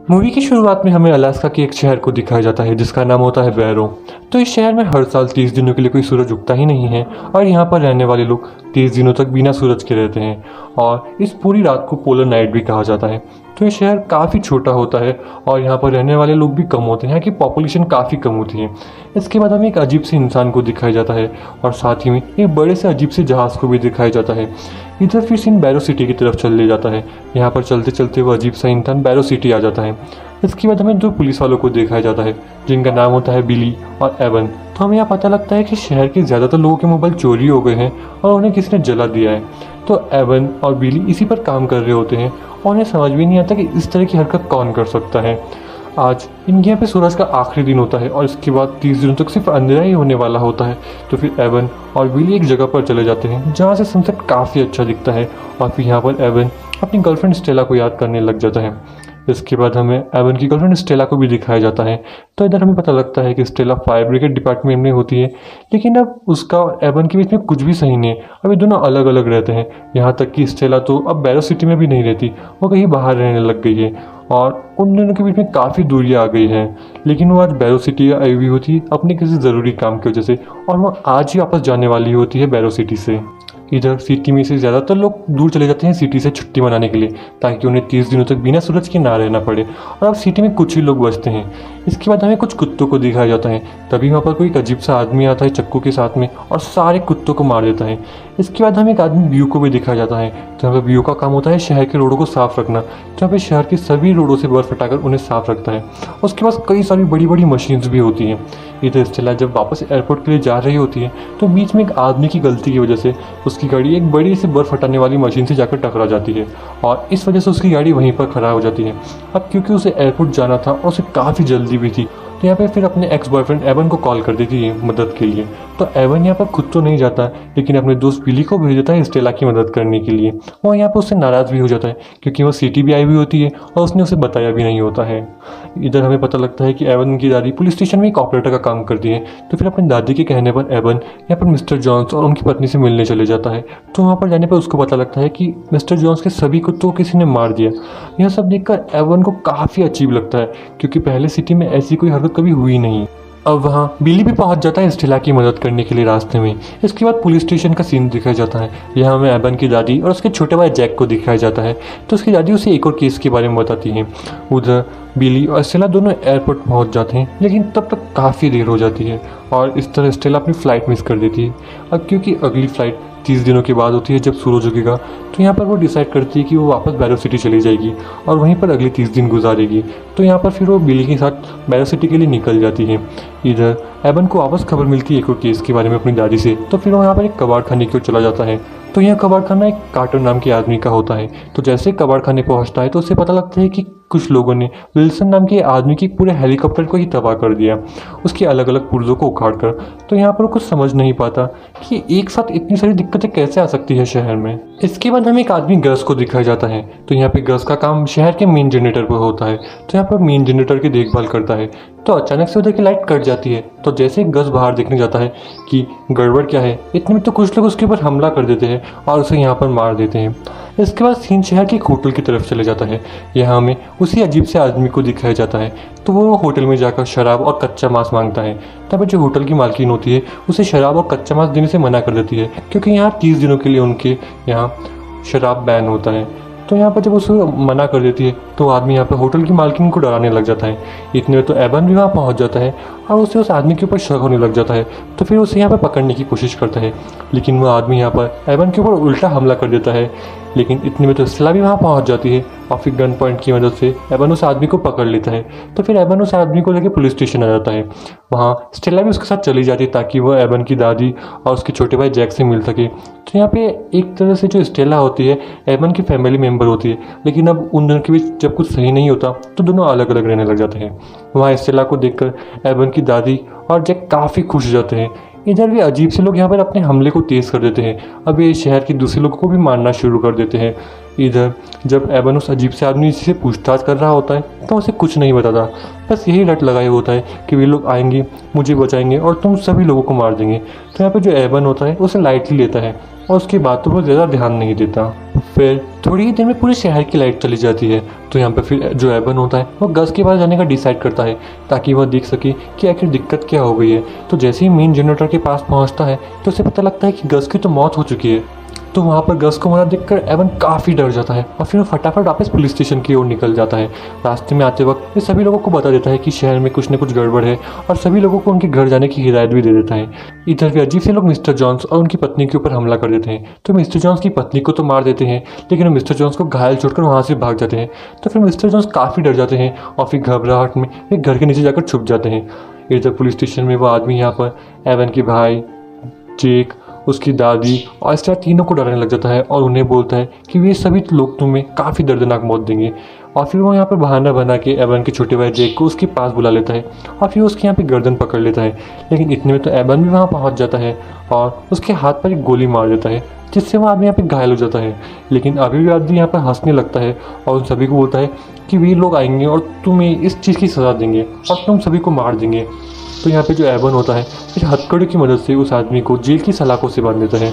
Movie की शुरुआत में हमें अलास्का के एक शहर को दिखाया जाता है जिसका नाम होता है बैरो। तो इस शहर में हर साल 30 दिनों के लिए कोई सूरज उगता ही नहीं है और यहाँ पर रहने वाले लोग 30 दिनों तक बिना सूरज के रहते हैं और इस पूरी रात को पोलर नाइट भी कहा जाता है। तो ये शहर काफ़ी छोटा होता है और यहाँ पर रहने वाले लोग भी कम होते हैं, यहाँ की पॉपुलेशन काफ़ी कम होती है। इसके बाद हमें एक अजीब से इंसान को दिखाया जाता है और साथ ही में एक बड़े से अजीब से जहाज़ को भी दिखाया जाता है। इधर फिर सीन बैरो सिटी की तरफ चल ले जाता है। यहाँ पर चलते चलते वो अजीब सा इंसान बैरो सिटी आ जाता है। इसके बाद हमें दो पुलिस वालों को दिखाया जाता है जिनका नाम होता है बिली और एवन। तो हमें यहाँ पता लगता है कि शहर के ज़्यादातर लोगों के मोबाइल चोरी हो गए हैं और उन्हें किसी ने जला दिया है। तो एवन और बिली इसी पर काम कर रहे होते हैं और उन्हें समझ भी नहीं आता कि इस तरह की हरकत कौन कर सकता है। आज इनके यहाँ पे सूरज का आखिरी दिन होता है और इसके बाद 30 दिनों तक सिर्फ अंधेरा ही होने वाला होता है। तो फिर एवन और बिली एक जगह पर चले जाते हैं जहाँ से सनसेट काफ़ी अच्छा दिखता है और फिर यहाँ पर एवन अपनी गर्लफ्रेंड स्टेला को याद करने लग जाता है। इसके बाद हमें एवन की गर्लफ्रेंड स्टेला को भी दिखाया जाता है। तो इधर हमें पता लगता है कि स्टेला फायर ब्रिगेड डिपार्टमेंट में होती है, लेकिन अब उसका और एवन के बीच में कुछ भी सही नहीं है। अब ये दोनों अलग अलग रहते हैं। यहाँ तक कि स्टेला तो अब बैरो सिटी में भी नहीं रहती, वो कहीं बाहर रहने लग गई है और उन दोनों के बीच में काफ़ी दूरियाँ आ गई हैं। लेकिन वो आज बैरो सिटी आई हुई होती है अपने किसी ज़रूरी काम की वजह से और वो आज ही वापस जाने वाली होती है बैरो सिटी से। इधर सिटी में से ज़्यादातर लोग दूर चले जाते हैं सिटी से छुट्टी मनाने के लिए ताकि उन्हें 30 दिनों तक बिना सूरज के ना रहना पड़े और अब सिटी में कुछ ही लोग बचते हैं। इसके बाद हमें कुछ कुत्तों को दिखाया जाता है। तभी वहाँ पर कोई एक अजीब सा आदमी आता है चक्कू के साथ में और सारे कुत्तों को मार देता है। इसके बाद हमें एक आदमी व्यू को भी दिखाया जाता है। जहाँ पर व्यू का काम होता है शहर के रोडों को साफ रखना, जहाँ पर शहर के सभी रोडों से बर्फ हटाकर उन्हें साफ रखता है। उसके पास कई सारी बड़ी बड़ी मशीन्स भी होती हैं। इधर स्टेला जब वापस एयरपोर्ट के लिए जा रही होती है तो बीच में एक आदमी की गलती की वजह से उसकी गाड़ी एक बड़ी सी बर्फ़ हटाने वाली मशीन से जाकर टकरा जाती है और इस वजह से उसकी गाड़ी वहीं पर खराब हो जाती है। अब क्योंकि उसे एयरपोर्ट जाना था और उसे काफ़ी जल्दी भी थी तो यहाँ पे फिर अपने एक्स बॉयफ्रेंड एवन को कॉल कर देती है मदद के लिए। तो एवन यहाँ पर खुद तो नहीं जाता लेकिन अपने दोस्त बिली को भेज देता है स्टेला की मदद करने के लिए। वो यहाँ पर उससे नाराज़ भी हो जाता है क्योंकि वो सिटी भी आई हुई होती है और उसने उसे बताया भी नहीं होता है। इधर हमें पता लगता है कि एवन की दादी पुलिस स्टेशन में एक ऑपरेटर का काम करती है। तो फिर अपनी दादी के कहने पर एवन यहाँ पर मिस्टर जॉन्स और उनकी पत्नी से मिलने चले जाता है। तो वहाँ पर जाने पर उसको पता लगता है कि मिस्टर जॉन्स के सभी कुत्तों को किसी ने मार दिया। यह सब देखकर एवन को काफ़ी अजीब लगता है क्योंकि पहले सिटी में ऐसी कोई हरकत कभी हुई नहीं। अब वहाँ बिली भी पहुँच जाता है स्टेला की मदद करने के लिए रास्ते में। इसके बाद पुलिस स्टेशन का सीन दिखाया जाता है। यहाँ हमें एवन की दादी और उसके छोटे भाई जैक को दिखाया जाता है। तो उसकी दादी उसे एक और केस के बारे में बताती है। उधर बिली और स्टेला दोनों एयरपोर्ट पहुँच जाते हैं लेकिन तब तक काफ़ी देर हो जाती है और इस तरह स्टेला अपनी फ़्लाइट मिस कर देती है। अब क्योंकि अगली फ़्लाइट 30 दिनों के बाद होती है जब सूरज उगेगा, तो यहाँ पर वो डिसाइड करती है कि वो वापस बैरो सिटी चली जाएगी और वहीं पर अगले 30 दिन गुजारेगी। तो यहाँ पर फिर वो बिली के साथ बैरो सिटी के लिए निकल जाती है। इधर एवन को वापस खबर मिलती है एक और केस के बारे में अपनी दादी से। तो फिर वो यहाँ पर एक कबाड़ खाने की ओर चला जाता है। तो यह कबाड़ खाना एक कार्टन नाम के आदमी का होता है। तो जैसे कबाड़ खाने पहुँचता है तो उसे पता लगता है कि कुछ लोगों ने विल्सन नाम के आदमी की पूरे हेलीकॉप्टर को ही तबाह कर दिया, उसके अलग अलग पुर्जों को उखाड़ कर। तो यहाँ पर कुछ समझ नहीं पाता कि एक साथ इतनी सारी दिक्कतें कैसे आ सकती है शहर में। इसके बाद हमें एक आदमी गस को दिखाया जाता है। तो यहाँ पे गस का काम शहर के मेन जनरेटर पर होता है। तो यहाँ पर मेन जनरेटर की देखभाल करता है। तो अचानक से उधर की लाइट कट जाती है। तो जैसे गस बाहर देखने जाता है कि गड़बड़ क्या है, इतने में तो कुछ लोग उसके ऊपर हमला कर देते हैं और उसे यहाँ पर मार देते हैं। इसके बाद सीन शहर के एक होटल की तरफ चले जाता है। यहाँ हमें उसी अजीब से आदमी को दिखाया जाता है। तो वो होटल में जाकर शराब और कच्चा मांस मांगता है। तब जो होटल की मालकिन होती है उसे शराब और कच्चा मांस देने से मना कर देती है क्योंकि यहाँ 30 दिनों के लिए उनके यहाँ शराब बैन होता है। तो यहाँ पर जब उसे मना कर देती है तो आदमी यहाँ पर होटल की मालकिन को डराने लग जाता है। इतने में तो एवन भी वहाँ पहुँच जाता है और उसे उस आदमी के ऊपर शक होने लग जाता है। तो फिर उसे यहाँ पर पकड़ने की कोशिश करता है लेकिन वो आदमी यहाँ पर एवन के ऊपर उल्टा हमला कर देता है। लेकिन इतने में तो स्टेला भी वहाँ पहुँच जाती है और फिर गन पॉइंट की मदद से एवन उस आदमी को पकड़ लेता है। तो फिर एवन उस आदमी को लेकर पुलिस स्टेशन आ जाता है। वहाँ स्टेला भी उसके साथ चली जाती है ताकि वो एवन की दादी और उसके छोटे भाई जैक से मिल सके। तो यहाँ पे एक तरह से जो स्टेला होती है एवन की फैमिली मेम्बर होती है, लेकिन अब उन दोनों के बीच जब कुछ सही नहीं होता तो दोनों अलग अलग रहने लग जाते हैं। वहाँ स्टेला को देखकर एवन की दादी और जैक काफ़ी खुश हो जाते हैं। इधर भी अजीब से लोग यहाँ पर अपने हमले को तेज़ कर देते हैं। अब ये शहर के दूसरे लोगों को भी मारना शुरू कर देते हैं। इधर जब एवन उस अजीब से आदमी से पूछताछ कर रहा होता है तो उसे कुछ नहीं बताता, बस यही रट लगाए होता है कि वे लोग आएंगे, मुझे बचाएंगे और तुम सभी लोगों को मार देंगे। तो यहाँ पर जो एवन होता है उसे लाइटली लेता है और उसके बाद तो वो ज़्यादा ध्यान नहीं देता। फिर थोड़ी ही देर में पूरे शहर की लाइट चली जाती है। तो यहाँ पे फिर जो एबन होता है वो गस के पास जाने का डिसाइड करता है ताकि वह देख सके कि आखिर दिक्कत क्या हो गई है। तो जैसे ही मेन जनरेटर के पास पहुँचता है तो उसे पता लगता है कि गस की तो मौत हो चुकी है। तो वहाँ पर गस को मरा देखकर एवन काफ़ी डर जाता है और फिर वो फटाफट वापस पुलिस स्टेशन की ओर निकल जाता है। रास्ते में आते वक्त ये सभी लोगों को बता देता है कि शहर में कुछ न कुछ गड़बड़ है और सभी लोगों को उनके घर जाने की हिदायत भी दे देता है। इधर भी अजीब से लोग मिस्टर जॉन्स और उनकी पत्नी के ऊपर हमला कर देते हैं। तो मिस्टर जॉन्स की पत्नी को तो मार देते हैं, लेकिन वो मिस्टर जॉन्स को घायल छोड़कर वहाँ से भाग जाते हैं। तो फिर मिस्टर जॉन्स काफ़ी डर जाते हैं और फिर घबराहट में वे घर के नीचे जाकर छुप जाते हैं। इधर पुलिस स्टेशन में वो आदमी यहाँ पर एवन के भाई, जेक, उसकी दादी और स्टार तीनों को डराने लग जाता है और उन्हें बोलता है कि वे सभी लोग तुम्हें काफ़ी दर्दनाक मौत देंगे। और फिर वो यहाँ पर बहाना बना के एवन के छोटे भाई जेक को उसके पास बुला लेता है और फिर उसके यहाँ पे गर्दन पकड़ लेता है। लेकिन इतने में तो एवन भी वहाँ पहुँच जाता है और उसके हाथ पर एक गोली मार देता है, जिससे वो आदमी यहाँ पे घायल हो जाता है। लेकिन अभी भी आदमी यहाँ पर हंसने लगता है और उन सभी को बोलता है कि वे लोग आएंगे और तुम्हें इस चीज़ की सज़ा देंगे और तुम सभी को मार देंगे। तो यहाँ पे जो एवन होता है फिर हथकड़ी की मदद से उस आदमी को जेल की सलाखों से बांध देता है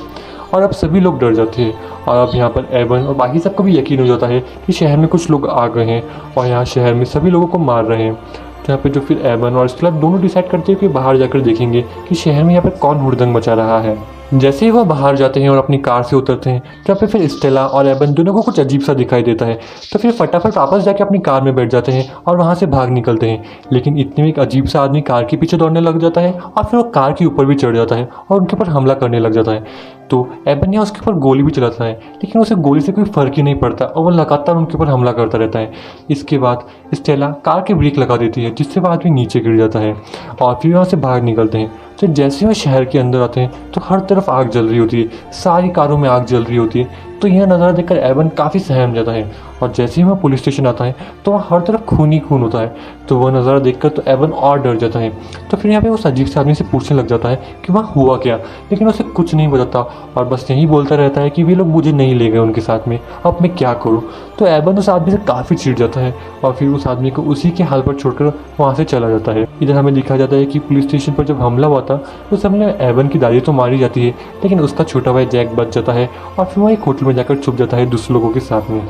और अब सभी लोग डर जाते हैं। और अब यहाँ पर एवन और बाकी सबको भी यकीन हो जाता है कि शहर में कुछ लोग आ गए हैं और यहाँ शहर में सभी लोगों को मार रहे हैं। तो यहाँ पे जो फिर एवन और स्टेला दोनों डिसाइड करते हैं कि बाहर जाकर देखेंगे कि शहर में यहाँ पर कौन हुड़दंग मचा रहा है। जैसे ही वह बाहर जाते हैं और अपनी कार से उतरते हैं तो यहाँ पे फिर स्टेला और एवन दोनों को कुछ अजीब सा दिखाई देता है। तो फिर फटाफट वापस जाके अपनी कार में बैठ जाते हैं और वहाँ से भाग निकलते हैं। लेकिन इतने में एक अजीब सा आदमी कार के पीछे दौड़ने लग जाता है और फिर वो कार के ऊपर भी चढ़ जाता है और उनके ऊपर हमला करने लग जाता है। तो एवन यहाँ उसके ऊपर गोली भी चलाता है, लेकिन उसे गोली से कोई फ़र्क ही नहीं पड़ता और वो लगातार उनके ऊपर हमला करता रहता है। इसके बाद स्टेला कार के ब्रेक लगा देती है, जिससे वह आदमी नीचे गिर जाता है और फिर वहाँ से बाहर निकलते हैं। तो जैसे वह शहर के अंदर आते हैं तो हर तरफ आग जल रही होती है, सारी कारों में आग जल रही होती है। तो यह नज़ारा देखकर एवन काफ़ी सहम जाता है और जैसे ही वह पुलिस स्टेशन आता है तो वहाँ हर तरफ खून ही खून होता है। तो वह नज़ारा देखकर तो एवन और डर जाता है। तो फिर यहाँ पे वो अजीब से आदमी से पूछने लग जाता है कि वहाँ हुआ क्या, लेकिन उसे कुछ नहीं बताता और बस यही बोलता रहता है कि वे लोग मुझे नहीं ले गए उनके साथ में, अब मैं क्या करूँ। तो एवन उस आदमी से काफ़ी चिढ़ जाता है और फिर उस आदमी को उसी के हाल पर छोड़कर वहाँ से चला जाता है। इधर हमें दिखाया जाता है कि पुलिस स्टेशन पर जब हमला हुआ था उस समय एवन की दादी तो मारी जाती है, लेकिन उसका छोटा भाई जैक बच जाता है और फिर वह एक होटल में जाकर छुप जाता है दूसरे लोगों के साथ में।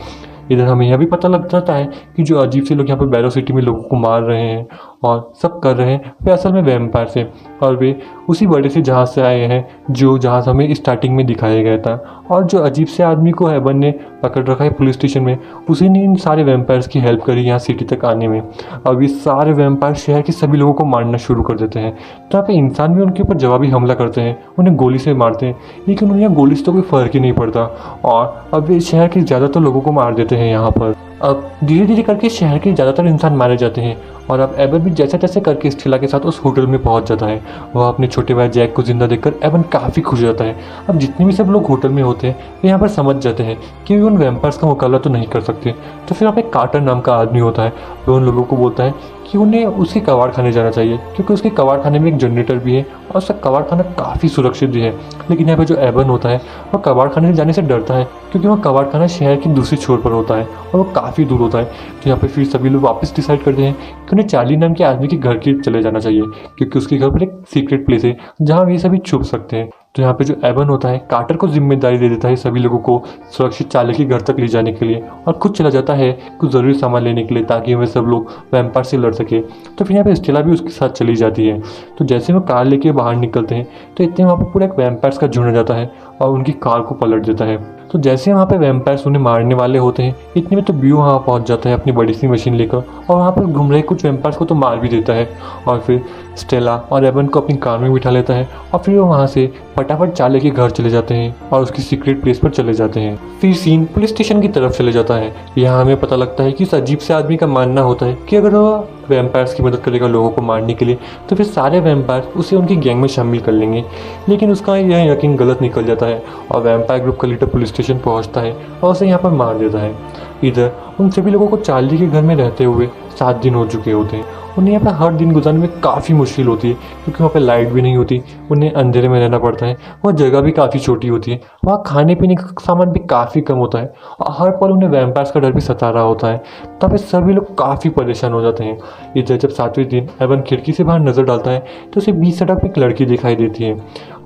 इधर हमें यह भी पता लग जाता है कि जो अजीब से लोग यहाँ पर बैरो सिटी में लोगों को मार रहे हैं और सब कर रहे हैं वे असल में वैम्पायर से, और वे उसी बड़े से जहाज़ से आए हैं जो जहाज़ हमें स्टार्टिंग में दिखाया गया था। और जो अजीब से आदमी को एवन ने पकड़ रखा है पुलिस स्टेशन में, उसी ने इन सारे वैम्पायर्स की हेल्प करी यहाँ सिटी तक आने में। अब ये सारे वैम्पायर शहर के सभी लोगों को मारना शुरू कर देते हैं। तो यहाँ पे इंसान भी उनके ऊपर जवाबी हमला करते हैं, उन्हें गोली से मारते हैं, लेकिन उन्हें गोली से तो कोई फ़र्क ही नहीं पड़ता और अब ये शहर के ज़्यादातर लोगों को मार देते हैं यहाँ पर। अब धीरे धीरे करके शहर के ज़्यादातर इंसान मारे जाते हैं और अब एवन भी जैसे तैसे करके स्टेला के साथ उस होटल में पहुंच जाता है। वह अपने छोटे भाई जैक को जिंदा देखकर एवन काफ़ी खुश हो जाता है। अब जितने भी सब लोग होटल में होते हैं वे यहाँ पर समझ जाते हैं कि वे उन वैम्पायर्स का मुकाबला तो नहीं कर सकते। तो फिर यहाँ पे कार्टर नाम का आदमी होता है, वह उन लोगों को बोलता है कि उन्हें उसके कबाड़ खाने जाना चाहिए, क्योंकि उसके कबाड़ खाने में एक जनरेटर भी है और उसका कबाड़ खाना काफ़ी सुरक्षित भी है। लेकिन यहाँ पे जो एवन होता है वह कबाड़ खाने जाने से डरता है, क्योंकि वह कबाड़ खाना शहर की दूसरी छोर पर होता है और वो काफ़ी दूर होता है। तो यहाँ पे फिर सभी लोग वापस डिसाइड करते हैं कि उन्हें चार्ली नाम के आदमी के घर की चले जाना चाहिए, क्योंकि उसके घर पर एक सीक्रेट प्लेस है जहाँ वे सभी छुप सकते हैं। तो यहाँ पे जो एवन होता है कार्टर को जिम्मेदारी दे देता है सभी लोगों को सुरक्षित चार्ली के घर तक ले जाने के लिए, और खुद चला जाता है कुछ ज़रूरी सामान लेने के लिए ताकि वे सब लोग वैम्पायर से लड़ सके। तो फिर यहाँ पे स्टेला भी उसके साथ चली जाती है। तो जैसे वो कार लेके बाहर निकलते हैं तो इतने वहाँ पर पूरा एक वैम्पायर्स का झुंड आ जाता है और उनकी कार को पलट देता है। तो जैसे वहाँ पे वैम्पायर्स उन्हें मारने वाले होते हैं इतने में तो ब्यू वहाँ पहुँच जाता है अपनी बड़ी सी मशीन लेकर और वहाँ पर घूम रहे कुछ वैम्पायर्स को तो मार भी देता है। और फिर स्टेला और एवन को अपनी कार में बिठा लेता है और फिर वो वहाँ से फटाफट चार्ली के घर चले जाते हैं और उसकी सीक्रेट प्लेस पर चले जाते हैं। फिर सीन पुलिस स्टेशन की तरफ चले जाता है। यहाँ हमें पता लगता है कि उस अजीब से आदमी का मानना होता है कि अगर वो वैम्पायर्स की मदद करेगा लोगों को मारने के लिए तो फिर सारे वैम्पायर उसे उनकी गैंग में शामिल कर लेंगे। लेकिन उसका यह यकीन गलत निकल जाता है और वैम्पायर ग्रुप का लीडर पुलिस स्टेशन पहुंचता है और उसे यहाँ पर मार देता है। इधर उन सभी लोगों को चार्ली के घर में रहते हुए 7 दिन हो चुके होते हैं। उन्हें यहाँ पर हर दिन गुजारने में काफ़ी मुश्किल होती है, क्योंकि वहाँ पर लाइट भी नहीं होती, उन्हें अंधेरे में रहना पड़ता है, वह जगह भी काफ़ी छोटी होती है, वहाँ खाने पीने का सामान भी काफ़ी कम होता है और हर पल उन्हें वैम्पायर्स का डर भी सता रहा होता है। तब ये सभी लोग काफ़ी परेशान हो जाते हैं। इधर जब 7वें दिन एवन खिड़की से बाहर नज़र डालता है तो उसे बीच सड़क पर एक लड़की दिखाई देती है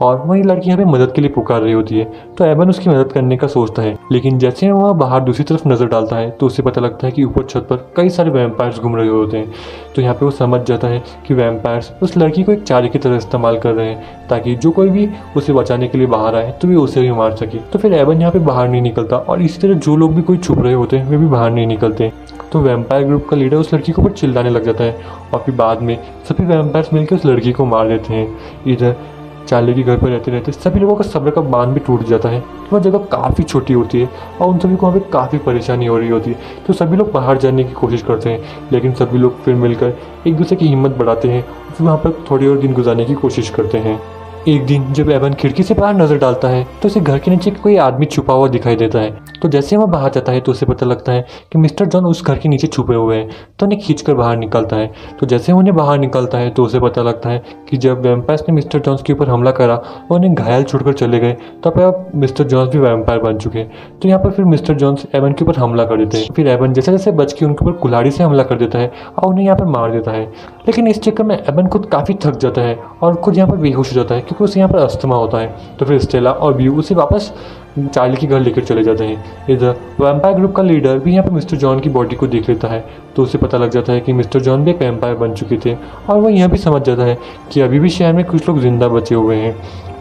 और वही लड़की यहाँ पे मदद के लिए पुकार रही होती है। तो एबन उसकी मदद करने का सोचता है, लेकिन जैसे वह बाहर दूसरी तरफ नजर डालता है तो उसे पता लगता है कि ऊपर छत पर कई सारे वैम्पायर्स घूम रहे होते हैं। तो यहाँ पे वो समझ जाता है कि वैम्पायर्स उस लड़की को एक चारे की तरह इस्तेमाल कर रहे हैं, ताकि जो कोई भी उसे बचाने के लिए बाहर आए तो वे उसे भी मार सके। तो फिर एबन यहाँ पे बाहर नहीं निकलता, और इसी तरह जो लोग भी कोई छुप रहे होते हैं वे भी बाहर नहीं निकलते। तो वैम्पायर ग्रुप का लीडर उस लड़की के ऊपर चिल्लाने लग जाता है, और फिर बाद में सभी वैम्पायर्स मिलकर उस लड़की को मार देते हैं। इधर चार्ली के घर पर रहते रहते सभी लोगों का सब्र का बांध भी टूट जाता है। वह जगह काफ़ी छोटी होती है और उन सभी को वहाँ पे काफ़ी परेशानी हो रही होती है। तो सभी लोग बाहर जाने की कोशिश करते हैं, लेकिन सभी लोग फिर मिलकर एक दूसरे की हिम्मत बढ़ाते हैं, फिर वहाँ पर थोड़ी और दिन गुजारने की कोशिश करते हैं। एक दिन जब एबन खिड़की से बाहर नजर डालता है तो उसे घर के नीचे कोई आदमी छुपा हुआ दिखाई देता है। तो जैसे वह बाहर जाता है तो उसे पता लगता है कि मिस्टर जॉन उस घर के नीचे छुपे हुए हैं। तो उन्हें खींचकर बाहर निकलता है। तो जैसे उन्हें बाहर निकलता है तो उसे पता लगता है कि जब वैम्पायर्स ने मिस्टर जॉन्स के ऊपर हमला करा और उन्हें घायल छोड़कर चले गए, तब अब मिस्टर जॉन्स भी वैम्पायर बन चुके हैं। तो यहाँ पर फिर मिस्टर जॉन्स एबन के ऊपर हमला कर देते हैं। फिर एबन जैसे जैसे बच के उनके ऊपर कुल्हाड़ी से हमला कर देता है और उन्हें यहाँ पर मार देता है। लेकिन इस चक्कर में एबन खुद काफ़ी थक जाता है और खुद यहाँ पर बेहोश हो जाता है, क्योंकि उसे यहाँ पर अस्थमा होता है। तो फिर स्टेला और ब्यू उसे वापस चार्ली के घर लेकर चले जाते हैं। इधर वैम्पायर ग्रुप का लीडर भी यहाँ पर मिस्टर जॉन की बॉडी को देख लेता है, तो उसे पता लग जाता है कि मिस्टर जॉन भी एक वैम्पायर बन चुके थे, और वह यह भी समझ जाता है कि अभी भी शहर में कुछ लोग जिंदा बचे हुए हैं।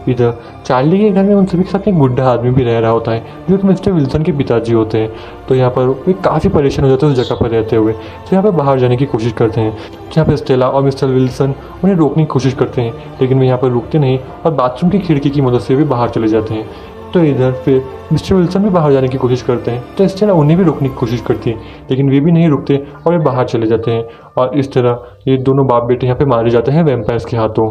इधर चार्ली के घर में उन सभी के साथ एक बुढ़ा आदमी भी रह रहा होता है, जो कि मिस्टर विल्सन के पिताजी होते हैं। तो यहाँ पर वे काफ़ी परेशान हो जाते हैं उस जगह पर रहते हुए। तो यहाँ पर बाहर जाने की कोशिश करते हैं। तो यहाँ पर स्टेला और मिस्टर विल्सन उन्हें रोकने की कोशिश करते हैं, लेकिन वे यहाँ पर रुकते नहीं और बाथरूम की खिड़की की मदद से भी बाहर चले जाते हैं। तो इधर फिर मिस्टर विल्सन भी बाहर जाने की कोशिश करते हैं, तो स्टेला उन्हें भी रोकने की कोशिश करती है, लेकिन वे भी नहीं रुकते और वे बाहर चले जाते हैं। और इस तरह ये दोनों बाप बेटे यहाँ पे मारे जाते हैं वैम्पायर्स के हाथों।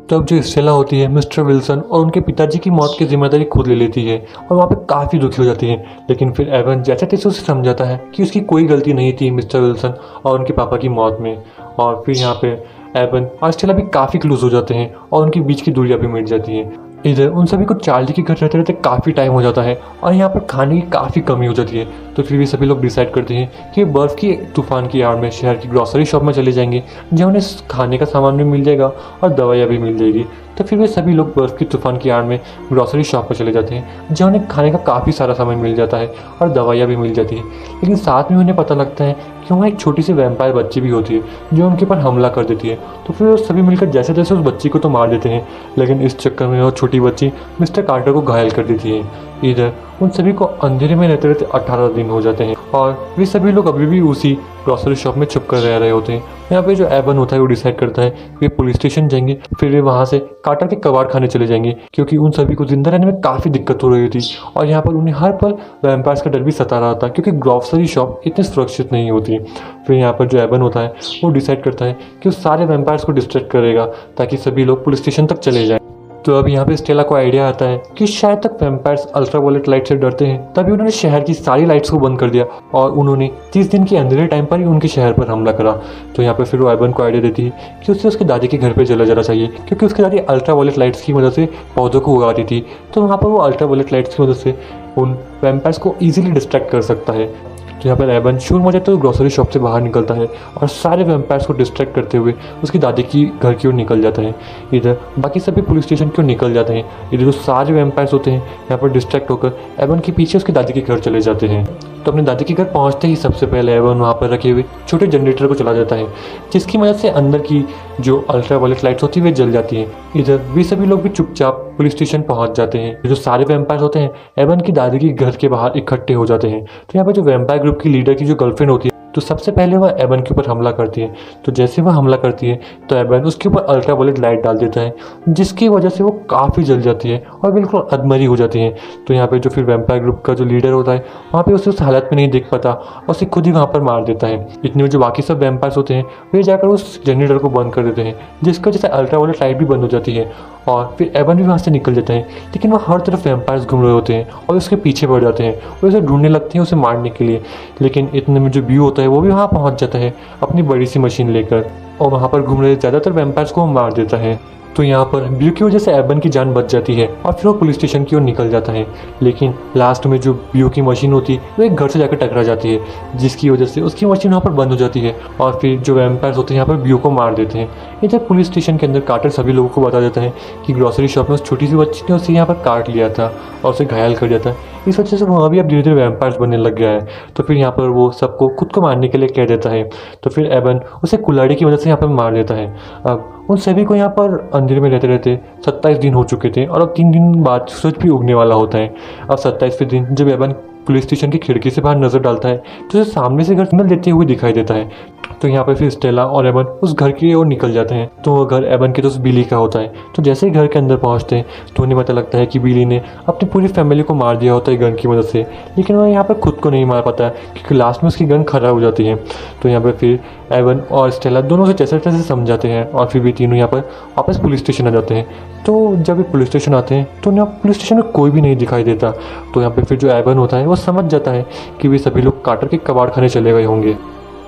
तब जो स्टेला होती है मिस्टर विल्सन और उनके पिताजी की मौत की जिम्मेदारी खुद ले लेती है, और वहाँ पे काफ़ी दुखी हो जाती है। लेकिन फिर एवन जैसे तैसे उसे समझाता है कि उसकी कोई गलती नहीं थी मिस्टर विल्सन और उनके पापा की मौत में। और फिर यहाँ पे एवन और स्टेला भी काफ़ी क्लोज हो जाते हैं और उनके बीच की दूरियाँ भी मिट जाती हैं। इधर उन सभी को चार्ली के घर रहते रहते काफ़ी टाइम हो जाता है और यहाँ पर खाने की काफ़ी कमी हो जाती है। तो फिर भी सभी लोग डिसाइड करते हैं कि बर्फ़ की तूफान की आड़ में शहर की ग्रॉसरी शॉप में चले जाएंगे, जहाँ उन्हें खाने का सामान भी मिल जाएगा और दवाइयाँ भी मिल जाएगी। तो फिर वे सभी लोग बर्फ़ की तूफान की आड़ में ग्रॉसरी शॉप पर चले जाते हैं, जहाँ उन्हें खाने का काफ़ी सारा सामान मिल जाता है और दवाइयाँ भी मिल जाती है। लेकिन साथ में उन्हें पता लगता है कि वहाँ एक छोटी सी वैम्पायर बच्ची भी होती है जो उनके ऊपर हमला कर देती है। तो फिर वो सभी मिलकर जैसे तैसे उस बच्ची को तो मार देते हैं, लेकिन इस चक्कर में वो छोटी बच्ची मिस्टर कार्टर को घायल कर देती है। इधर उन सभी को अंधेरे में रहते रहते 18 दिन हो जाते हैं और वे सभी लोग अभी भी उसी ग्रॉसरी शॉप में छुप कर रह रहे होते हैं। यहाँ पे जो एबन होता है वो डिसाइड करता है वे पुलिस स्टेशन जाएंगे, फिर वे वहाँ से कार्टर के कबाड़ खाने चले जाएंगे, क्योंकि उन सभी को जिंदा रहने में काफ़ी दिक्कत हो रही थी और यहाँ पर उन्हें हर पल वैम्पायर्स का डर भी सता रहा था, क्योंकि ग्रॉसरी शॉप इतनी सुरक्षित नहीं होती। फिर यहाँ पर जो एबन होता है वो डिसाइड करता है कि वो सारे वैम्पायर्स को डिस्ट्रैक्ट करेगा ताकि सभी लोग पुलिस स्टेशन तक चले जाएं। तो अब यहाँ पे स्टेला को आइडिया आता है कि शायद तक वैम्पायर्स अल्ट्रावायलेट लाइट से डरते हैं, तभी उन्होंने शहर की सारी लाइट्स को बंद कर दिया और उन्होंने 30 दिन के अंधेरे टाइम पर ही उनके शहर पर हमला करा। तो यहाँ पे फिर वो एबन को आइडिया देती है कि उसे उसके दादी के घर पे चला जाना चाहिए, क्योंकि उसकी दादी अल्ट्रावायलेट लाइट्स की मदद से पौधों को उगाती थी। तो वहाँ पर वो अल्ट्रावायलेट लाइट्स की मदद से उन वैम्पायर्स को ईजिली डिस्ट्रैक्ट कर सकता है। तो यहाँ पर एबन शूर मजे तो ग्रोसरी शॉप से बाहर निकलता है और सारे वैम्पायर्स को डिस्ट्रैक्ट करते हुए उसकी दादी की घर की ओर निकल जाता है। इधर बाकी सभी पुलिस स्टेशन की ओर निकल जाते हैं। इधर जो सारे वैम्पायर्स होते हैं यहाँ पर डिस्ट्रैक्ट होकर एबन के पीछे उसकी दादी के घर चले जाते हैं। तो अपने दादी के घर पहुँचते ही सबसे पहले एबन वहाँ पर रखे हुए छोटे जनरेटर को चला जाता है, जिसकी मदद से अंदर की जो अल्ट्रावायलेट लाइट्स होती है वे जल जाती हैं। इधर वे सभी लोग भी चुपचाप पुलिस स्टेशन पहुंच जाते हैं। जो सारे वैम्पायर्स होते हैं एबन की दादी के घर के बाहर इकट्ठे हो जाते हैं। तो यहाँ पर जो वैम्पायर ग्रुप की लीडर की जो गर्लफ्रेंड होती है, तो सबसे पहले वह एबन के ऊपर हमला करती है। तो जैसे वह हमला करती है तो एबन उसके ऊपर अल्ट्रावायलेट लाइट डाल देता है, जिसकी वजह से वो काफ़ी जल जाती है और बिल्कुल अधमरी हो जाती है। तो यहाँ पे जो फिर वैम्पायर ग्रुप का जो लीडर होता है वहाँ पे उसे उस हालत में नहीं देख पाता और उसे खुद ही वहाँ पर मार देता है। इतने में जो बाकी सब वैम्पायर्स होते हैं वे जाकर उस जनरेटर को बंद कर देते हैं, जिसकी वजह से अल्ट्रावायलेट लाइट भी बंद हो जाती है और फिर एबन भी वहाँ से निकल जाता है। लेकिन वह हर तरफ वैम्पायर्स घूम रहे होते हैं और उसके पीछे पड़ जाते हैं और उसे ढूंढने लगते हैं उसे मारने के लिए। लेकिन इतने में जो ब्यू होता है वो भी वहाँ पहुँच जाता है अपनी बड़ी सी मशीन लेकर। और वहाँ पर घूम रहे ज़्यादातर वैम्पायर्स को वो मार देता है। तो यहाँ पर ब्यू की वजह से एबन की जान बच जाती है और फिर वो पुलिस स्टेशन की ओर निकल जाता है। लेकिन लास्ट में जो ब्यू की मशीन होती है वो एक घर से जाकर टकरा जाती है, जिसकी वजह से उसकी मशीन वहाँ पर बंद हो जाती है और फिर जो वैम्पायर्स होते हैं यहाँ पर ब्यू को मार देते हैं। इधर पुलिस स्टेशन के अंदर कार्टर सभी लोगों को बता देता है कि ग्रॉसरी शॉप में उस छोटी सी बच्ची ने उसे यहाँ पर काट लिया था और उसे घायल कर दिया था। इस वजह से वहाँ भी अब धीरे धीरे वैम्पायर्स बनने लग गया है। तो फिर यहाँ पर वो सबको खुद को मारने के लिए कह देता है। तो फिर एबन उसे कुल्हाड़ी की मदद से यहाँ पर मार देता है। अब उन सभी को यहाँ पर अंधेरे में रहते रहते 27 दिन हो चुके थे और अब 3 दिन बाद सूरज भी उगने वाला होता है। अब 27वें दिन जब एबन पुलिस स्टेशन की खिड़की से बाहर नजर डालता है तो उसे सामने से घर सिग्नल देते हुए दिखाई देता है। तो यहाँ पर फिर स्टेला और एबन उस घर की ओर निकल जाते हैं। तो वो घर एबन के दोस्त बिली का होता है। तो जैसे ही घर के अंदर पहुँचते हैं तो उन्हें पता लगता है कि बिली ने अपनी पूरी फैमिली को मार दिया होता है गन की मदद से, लेकिन वह यहाँ पर खुद को नहीं मार पाता क्योंकि लास्ट में उसकी गन खराब हो जाती है। तो यहाँ पर फिर एबन और स्टेला दोनों से जैसे तैसे समझाते हैं और फिर भी तीनों यहाँ पर वापस पुलिस स्टेशन आ जाते हैं। तो जब ये पुलिस स्टेशन आते हैं तो यहाँ पुलिस स्टेशन में कोई भी नहीं दिखाई देता। तो यहाँ पे फिर जो एबन होता है वो समझ जाता है कि वे सभी लोग कार्टर के कबाड़ खाने चले गए होंगे।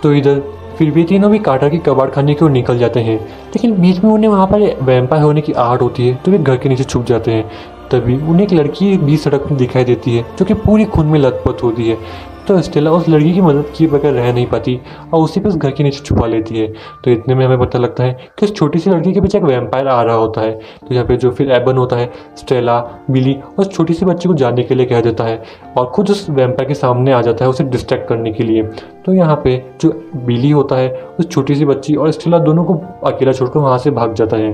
तो इधर फिर वे तीनों भी कार्टर के कबाड़ खाने की ओर निकल जाते हैं, लेकिन बीच में उन्हें वहाँ पर वैम्पायर होने की आहट होती है तो वे घर के नीचे छुप जाते हैं। तभी उन्हें एक लड़की बीच सड़क में दिखाई देती है जो कि पूरी खून में लथपथ होती है। तो स्टेला उस लड़की की मदद किए बगैर रह नहीं पाती और उसी पे उस घर के नीचे छुपा लेती है। तो इतने में हमें पता लगता है कि उस छोटी सी लड़की के पीछे एक वैम्पायर आ रहा होता है। तो यहाँ पे जो फिर एबन होता है स्टेला बिली उस छोटी सी बच्ची को जाने के लिए कह देता है और खुद उस वैम्पायर के सामने आ जाता है उसे डिस्ट्रैक्ट करने के लिए। तो यहाँ पे जो बिली होता है उस छोटी सी बच्ची और स्टेला दोनों को अकेला छोड़कर वहाँ से भाग जाता है।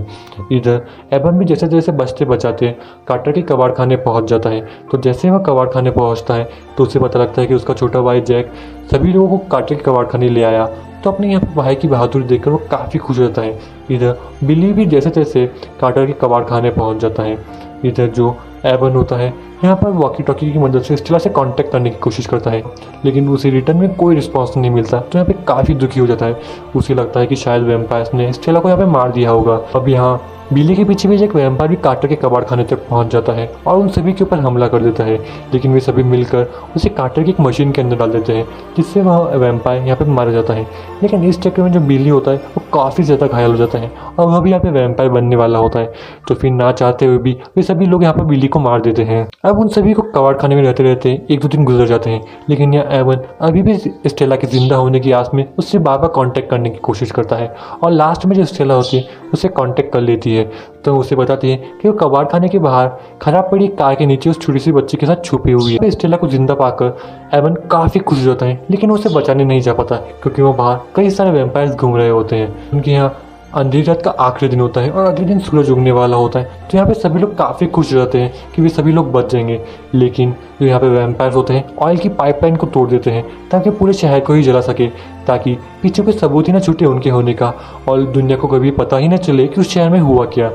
इधर एबन भी जैसे जैसे बचते बचाते कार्टर के कबाड़ खाने पहुँच जाता है। तो जैसे वह कबाड़ खाने पहुँचता है तो उसे पता लगता है कि उसका छोटा भाई जैक सभी लोगों को कार्टर के कबाड़ खाने ले आया। तो अपने यहाँ पर भाई की बहादुरी देखकर वो काफ़ी खुश हो जाता है। इधर बिली भी जैसे तैसे कार्टर के कबाड़ खाने पहुँच जाता है। इधर जो एबन होता है यहाँ पर वॉकी टॉकी की मदद से स्टेला से कांटेक्ट करने की कोशिश करता है, लेकिन उसे रिटर्न में कोई रिस्पॉन्स नहीं मिलता। तो यहाँ पे काफ़ी दुखी हो जाता है। उसे लगता है कि शायद वैम्पायर्स ने स्टेला को यहाँ पे मार दिया होगा। अब यहाँ बिली के पीछे भी एक वैम्पायर भी कार्टर के कबाड़ खाने तक पहुंच जाता है और उन सभी के ऊपर हमला कर देता है, लेकिन वे सभी मिलकर उसे कार्टर की एक मशीन के अंदर डाल देते हैं जिससे वह वैम्पायर यहाँ पे मारा जाता है। लेकिन इस चक्कर में जो बिली होता है वो काफ़ी ज़्यादा घायल हो जाता है और वह भी यहाँ पे वैम्पायर बनने वाला होता है। तो फिर ना चाहते हुए भी वे सभी लोग यहाँ पर बिली को मार देते हैं। अब उन सभी को कबाड़ खाने में रहते रहते 1-2 दिन गुजर जाते हैं, लेकिन यहाँ एवन अभी भी स्टेला के जिंदा होने की आस में उससे बार बार कॉन्टैक्ट करने की कोशिश करता है और लास्ट में जो स्टेला होती है उसे कॉन्टैक्ट कर लेती है। तो उसे बताती है कि वो कबाड़ खाने के बाहर खराब पड़ी कार के नीचे उस छोटी सी बच्ची के साथ छुपी हुई है। स्टेला को जिंदा पाकर एवन काफ़ी खुश हो जाता है, लेकिन उसे बचाने नहीं जा पाता क्योंकि वो बाहर कई सारे वैम्पायर्स घूम रहे होते हैं। उनके यहाँ अंधेरी रात का आखिरी दिन होता है और अगले दिन सूरज उगने वाला होता है। तो यहाँ पे सभी लोग काफ़ी खुश हो जाते हैं कि वे सभी लोग बच जाएंगे, लेकिन जो यहाँ पे वैम्पायर्स होते हैं ऑयल की पाइपलाइन को तोड़ देते हैं ताकि पूरे शहर को ही जला सके, ताकि पीछे कोई सबूत ही ना छूटे उनके होने का और दुनिया को कभी पता ही ना चले कि उस शहर में हुआ क्या।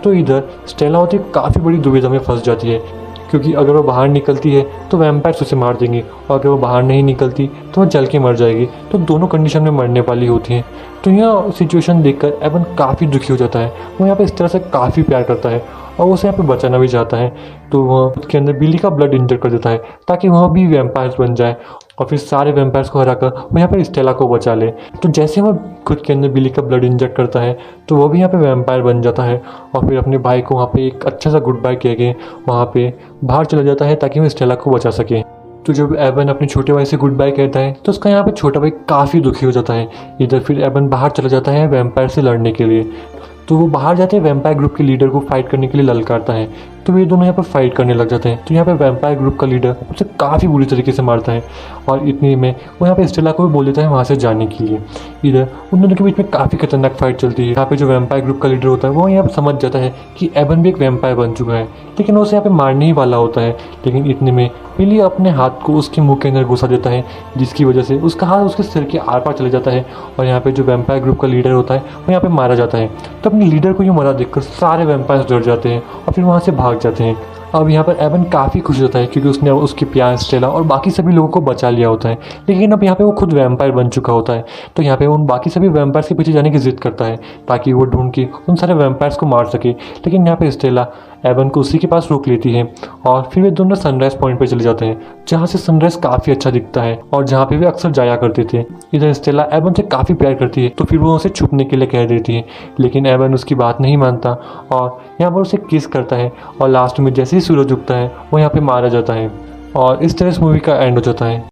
तो इधर स्टेला होती काफ़ी बड़ी दुविधा में फंस जाती है क्योंकि अगर वो बाहर निकलती है तो वैम्पायर्स उसे मार देंगे और अगर वो बाहर नहीं निकलती तो वो जल के मर जाएगी। तो दोनों कंडीशन में मरने वाली होती हैं। तो यह सिचुएशन देखकर एवन काफ़ी दुखी हो जाता है। वो यहाँ पे इस तरह से काफ़ी प्यार करता है और उसे यहाँ पे बचाना भी चाहता है। तो वह उसके अंदर बिली का ब्लड इंजेक्ट कर देता है ताकि वह भी वैम्पायर्स बन जाए और फिर सारे वैम्पायर्स को हराकर वो यहाँ पर स्टेला को बचा ले। तो जैसे वह खुद के अंदर बिली का ब्लड इंजेक्ट करता है तो वो भी यहाँ पे वैम्पायर बन जाता है और फिर अपने भाई को वहाँ पे एक अच्छा सा गुड बाय कह के वहाँ पे बाहर चला जाता है ताकि वो स्टेला को बचा सके। तो जब एवन अपने छोटे भाई से गुड बाय कहता है तो उसका यहाँ पे छोटा भाई काफ़ी दुखी हो जाता है। इधर फिर एवन बाहर चला जाता है वैम्पायर से लड़ने के लिए। तो वो बाहर जाते हैं वैम्पायर ग्रुप के लीडर को फाइट करने के लिए ललकारता है। तो ये दोनों यहाँ पर फाइट करने लग जाते हैं। तो यहाँ पे वैम्पायर ग्रुप का लीडर उसे काफ़ी बुरी तरीके से मारता है और इतने में वो यहाँ पे स्टेला को भी बोल देता है वहाँ से जाने के लिए। इधर उन दोनों के बीच में काफ़ी खतरनाक फाइट चलती है। यहाँ पे जो वैम्पायर ग्रुप का लीडर होता है वो यहाँ पर समझ जाता है कि एवन भी एक वैम्पायर बन चुका है, लेकिन वो उसे यहाँ पे मारने ही वाला होता है। लेकिन इतने में बिली अपने हाथ को उसके मुंह के अंदर घुसा देता है, जिसकी वजह से उसका हाथ उसके सिर के आर पार चले जाता है और यहाँ पे जो वैम्पायर ग्रुप का लीडर होता है वो यहाँ पे मारा जाता है। तो अपने लीडर को ये मरा देखकर सारे वैम्पायर्स डर जाते हैं और फिर वहाँ से भाग जाते हैं। अब यहाँ पर एवन काफ़ी खुश होता है क्योंकि उसने उसकी प्यार स्टेला और बाकी सभी लोगों को बचा लिया होता है, लेकिन अब यहाँ पे वो खुद वैम्पायर बन चुका होता है। तो यहाँ पे उन बाकी सभी वैम्पायर्स के पीछे जाने की जिद करता है ताकि वो ढूंढ के उन सारे वैम्पायर्स को मार सके। लेकिन यहाँ पे स्टेला एवन को उसी के पास रोक लेती है और फिर वे दोनों सनराइज पॉइंट पर चले जाते हैं, जहाँ से सनराइज काफ़ी अच्छा दिखता है और जहाँ पे वे अक्सर जाया करते थे। इधर स्टेला एवन से काफ़ी प्यार करती है, तो फिर वो उसे छुपने के लिए कह देती है, लेकिन एवन उसकी बात नहीं मानता और यहाँ पर उसे किस करता है और लास्ट में जैसे ही सूरज उगता है वो यहाँ पे मारा जाता है और इस तरह इस मूवी का एंड हो जाता है।